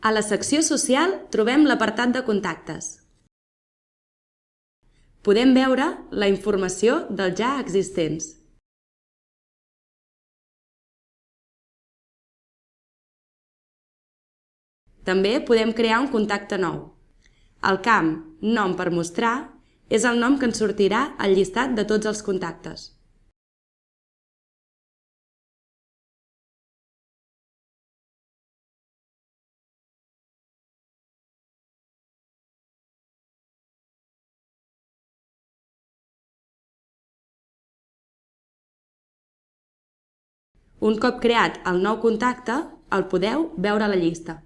A la secció social trobem l'apartat de contactes. Podem veure la informació dels ja existents. També podem crear un contacte nou. El camp Nom per mostrar és el nom que ens sortirà al llistat de tots els contactes. Un cop creat el nou contacte, el podeu veure a la llista.